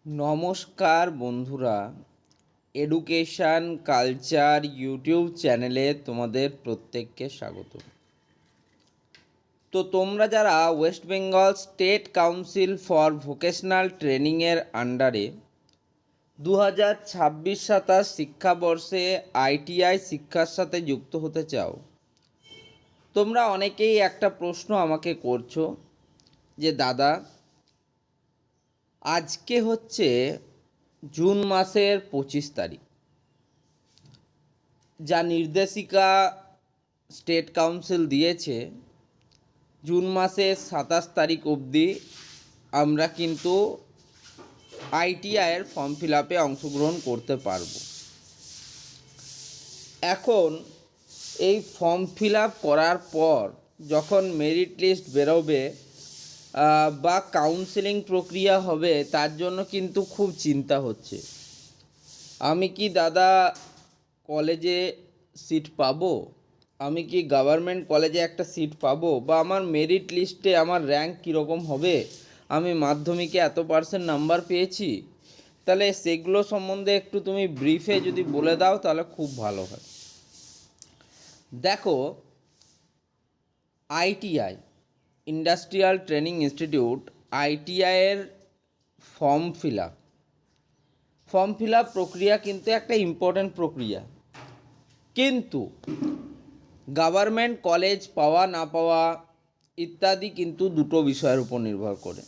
নমস্কার বন্ধুরা, education culture YouTube চ্যানেলে তোমাদের প্রত্যেককে স্বাগত। তো তোমরা যারা West Bengal state council for vocational ট্রেনিংয়ের আন্ডারে 2026-27 শিক্ষাবর্ষে আইটিআই শিক্ষার সাথে যুক্ত হতে চাও, তোমরা অনেকেই একটা প্রশ্ন আমাকে করছো যে দাদা, আজকে হচ্ছে জুন মাসের 25 তারিখ, যা নির্দেশিকা স্টেট কাউন্সিল দিয়েছে জুন মাসের 27 তারিখ অবধি আমরা কিন্তু আইটিআইয়ের ফর্ম ফিল আপে অংশগ্রহণ করতে পারবো। এখন এই ফর্ম ফিল আপ করার পর যখন মেরিট লিস্ট বেরোবে বা কাউন্সেলিং প্রক্রিয়া হবে, তার জন্য কিন্তু খুব চিন্তা হচ্ছে। আমি কি দাদা কলেজে সিট পাবো? আমি কি গভর্নমেন্ট কলেজে একটা সিট পাবো? বা আমার মেরিট লিস্টে আমার র্যাঙ্ক কীরকম হবে? আমি মাধ্যমিকে এত পার্সেন্ট নাম্বার পেয়েছি, তাহলে সেগুলো সম্বন্ধে একটু তুমি ব্রিফে যদি বলে দাও তাহলে খুব ভালো হয়। দেখো, আইটিআই ইন্ডাস্ট্রিয়াল ট্রেনিং ইনস্টিটিউট, আইটিআইয়ের ফর্ম ফিল আপ প্রক্রিয়া কিন্তু একটা ইম্পর্ট্যান্ট প্রক্রিয়া, কিন্তু গভর্নমেন্ট কলেজ পাওয়া না পাওয়া ইত্যাদি কিন্তু দুটো বিষয়ের উপর নির্ভর করে।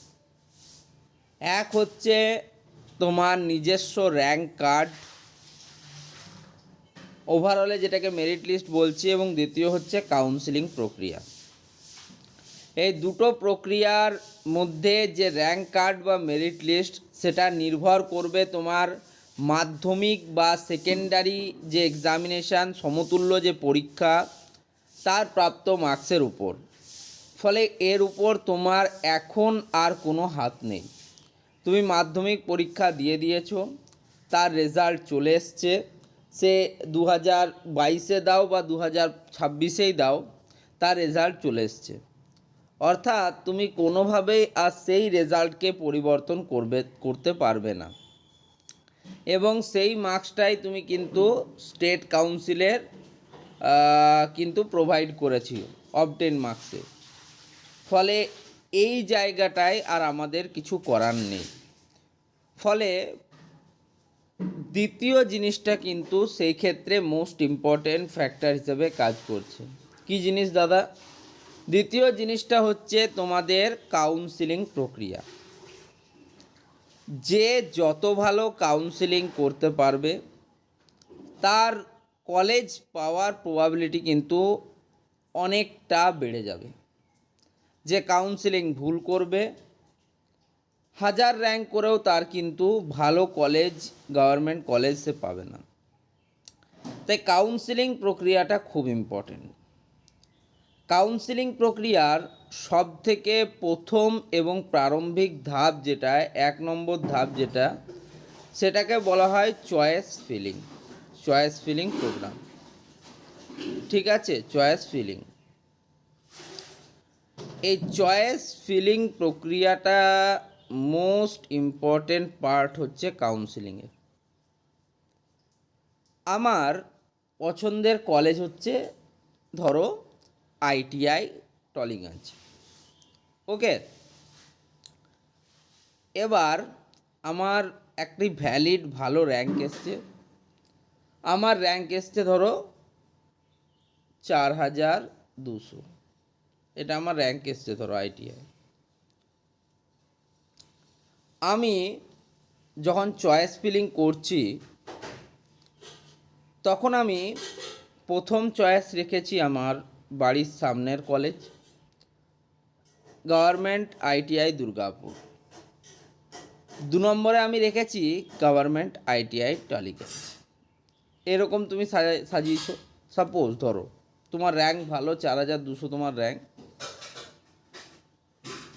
এক হচ্ছে তোমার নিজস্ব র্যাঙ্ক কার্ড, ওভারঅলে যেটাকে মেরিট লিস্ট বলছি, এবং দ্বিতীয় হচ্ছে কাউন্সেলিং প্রক্রিয়া। এই দুটো প্রক্রিয়ার মধ্যে যে র্যাঙ্ক কার্ড বা মেরিট লিস্ট, সেটা নির্ভর করবে তোমার মাধ্যমিক বা সেকেন্ডারি যে এক্সামিনেশান, সমতুল্য যে পরীক্ষা, তার প্রাপ্ত মার্কসের উপর। ফলে এর উপর তোমার এখন আর কোনো হাত নেই। তুমি মাধ্যমিক পরীক্ষা দিয়ে দিয়েছো, তার রেজাল্ট চলে এসছে, সে 2022-এ দাও বা 2026-এই দাও, তার রেজাল্ট চলে এসছে। অর্থাৎ তুমি কোনোভাবেই আর সেই রেজাল্টকে পরিবর্তন করতে পারবে না, এবং সেই মার্কসটাই তুমি কিন্তু স্টেট কাউন্সিলের কিন্তু প্রোভাইড করেছি অবটেন মার্কসে। ফলে এই জায়গাটায় আর আমাদের কিছু করার নেই। ফলে দ্বিতীয় জিনিসটা কিন্তু সেই ক্ষেত্রে মোস্ট ইম্পর্ট্যান্ট ফ্যাক্টর হিসেবে কাজ করছে। কি জিনিস দাদা? দ্বিতীয় জিনিসটা হচ্ছে তোমাদের কাউন্সিলিং প্রক্রিয়া। যে যত ভালো কাউন্সিলিং করতে পারবে, তার কলেজ পাওয়ার প্রবাবিলিটি কিন্তু অনেকটা বেড়ে যাবে। যে কাউন্সিলিং ভুল করবে, 1000 র্যাঙ্ক করেও তার কিন্তু ভালো কলেজ, গভর্নমেন্ট কলেজ সে পাবে না। তাই কাউন্সিলিং প্রক্রিয়াটা খুব ইম্পর্টেন্ট। কাউন্সিলিং প্রক্রিয়ার সবথেকে প্রথম এবং প্রারম্ভিক ধাপ যেটা, 1 নম্বর ধাপ যেটা, সেটাকে বলা হয় চয়েস ফিলিং প্রোগ্রাম। ঠিক আছে, চয়েস ফিলিং। এই চয়েস ফিলিং প্রক্রিয়াটা মোস্ট ইম্পর্টেন্ট পার্ট হচ্ছে কাউন্সিলিংয়ের। আমার পছন্দের কলেজ হচ্ছে ধরো আইটিআই টলিগঞ্জ। ওকে, এবার আমার একটি ভ্যালিড ভালো র্যাঙ্ক এসছে। আমার র্যাঙ্ক এসছে ধরো 4200, এটা আমার র্যাঙ্ক এসছে ধরো আইটিআই। আমি যখন চয়েস ফিলিং করছি, তখন আমি প্রথম চয়েস রেখেছি আমার বাড়ির সামনের কলেজ, গভর্নমেন্ট আইটিআই দুর্গাপুর। 2 নম্বরে আমি রেখেছি গভর্নমেন্ট আইটিআই টালিগঞ্জ। এরকম তুমি সাজিয়েছো। সাপোজ ধরো তোমার র্যাঙ্ক ভালো, 4200 তোমার র্যাঙ্ক,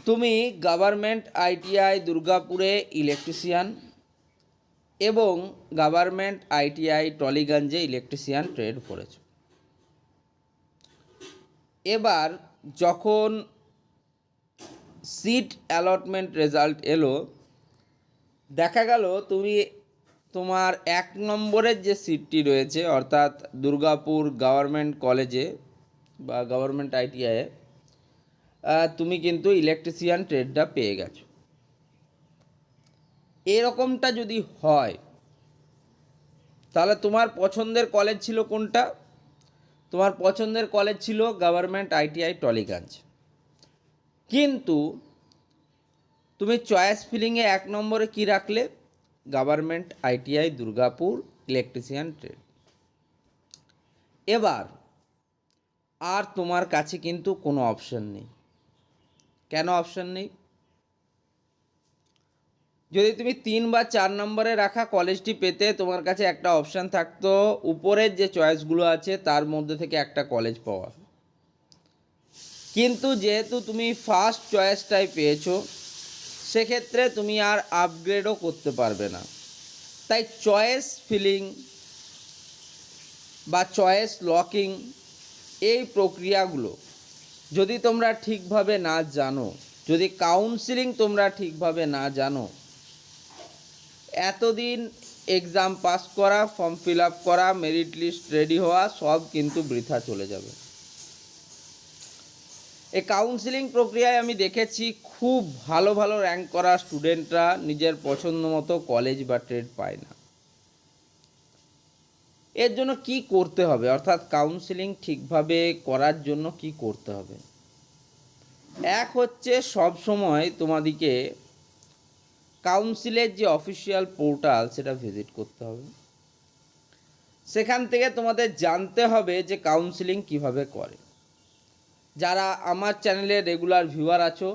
তুমি গভর্নমেন্ট আইটিআই দুর্গাপুরে ইলেকট্রিশিয়ান এবং গভর্নমেন্ট আইটিআই টলিগঞ্জে ইলেকট্রিশিয়ান ট্রেড করেছো। এবার যখন সিট অ্যালটমেন্ট রেজাল্ট এলো, দেখা গেল তুমি তোমার 1 নম্বরের যে সিটটি রয়েছে অর্থাৎ দুর্গাপুর গভর্নমেন্ট কলেজে বা গভর্নমেন্ট আইটিআইয়ে তুমি কিন্তু ইলেকট্রিশিয়ান ট্রেডটা পেয়ে গেছো। এরকমটা যদি হয় তাহলে তোমার পছন্দের কলেজ ছিল কোনটা? তোমার পছন্দের কলেজ ছিল গভর্নমেন্ট আইটিআই টলিগঞ্জ। কিন্তু তুমি চয়েস ফিলিংয়ে 1 নম্বরে কি রাখলে? Government ITI Durgapur electrician trade. এবার আর তোমার কাছে কিন্তু কোনো অপশন নেই। কেন অপশন নেই? যদি তুমি 3 বা 4 নম্বরে রাখা কলেজটি পেতে তোমার কাছে একটা অপশান থাকতো উপরের যে চয়েসগুলো আছে তার মধ্যে থেকে একটা কলেজ পাওয়া। কিন্তু যেহেতু তুমি ফার্স্ট চয়েসটাই পেয়েছো সেক্ষেত্রে তুমি আর আপগ্রেডও করতে পারবে না। তাই চয়েস ফিলিং বা চয়েস লকিং এই প্রক্রিয়াগুলো যদি তোমরা ঠিকভাবে না জানো, যদি কাউন্সিলিং তোমরা ঠিকভাবে না জানো, এতদিন এক্সাম পাস করা, ফর্ম ফিল আপ করা, মেরিট লিস্ট রেডি হওয়া সব কিন্তু বৃথা চলে যাবে। এই কাউন্সিলিং প্রক্রিয়ায় আমি দেখেছি খুব ভালো ভালো র্যাঙ্ক করা স্টুডেন্টরা নিজের পছন্দ মতো কলেজ বা ট্রেড পায় না। এর জন্য কি করতে হবে, অর্থাৎ কাউন্সিলিং ঠিকভাবে করার জন্য কি করতে হবে? এক হচ্ছে সব সময় তোমাদিকে কাউন্সিলের যে অফিসিয়াল পোর্টাল সেটা ভিজিট করতে হবে। সেখান থেকে তোমাদের জানতে হবে যে কাউন্সিলিং কিভাবে করে। যারা আমার চ্যানেলের রেগুলার ভিউয়ার আছো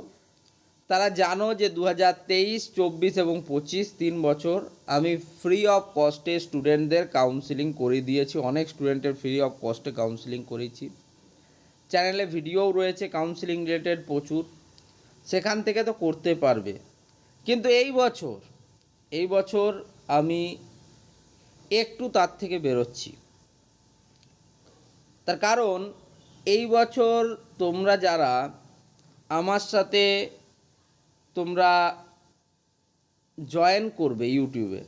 তারা জানো যে 2023, 24 এবং 25 3 বছর আমি ফ্রি অফ কস্টে স্টুডেন্টদের কাউন্সিলিং করে দিয়েছি। অনেক স্টুডেন্টের ফ্রি অফ কস্টে কাউন্সিলিং করেছি। চ্যানেলে ভিডিওও রয়েছে কাউন্সিলিং রিলেটেড প্রচুর, সেখান থেকে তো করতে পারবে। কিন্তু এই বছর আমি একটু তার থেকে বেরোচ্ছি। তার কারণ এই বছর তোমরা যারা আমার সাথে তোমরা জয়েন করবে, ইউটিউবে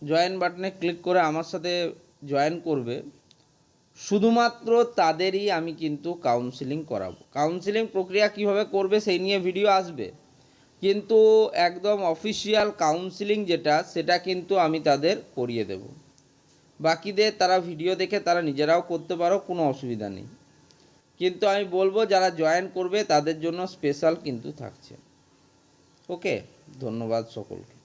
জয়েন বাটনে ক্লিক করে আমার সাথে জয়েন করবে, শুধুমাত্র তাদেরই আমি কিন্তু কাউন্সিলিং করাবো। কাউন্সিলিং প্রক্রিয়া কিভাবে করবে সেই নিয়ে ভিডিও আসবে, কিন্তু একদম অফিসিয়াল কাউন্সিলিং যেটা সেটা কিন্তু আমি তাদের করিয়ে দেব। বাকিদের তারা ভিডিও দেখে তারা নিজেরাও করতে পারো, কোনো অসুবিধা নেই। কিন্তু আমি বলবো যারা জয়েন করবে তাদের জন্য স্পেশাল কিন্তু থাকছে। ওকে, ধন্যবাদ সকলকে।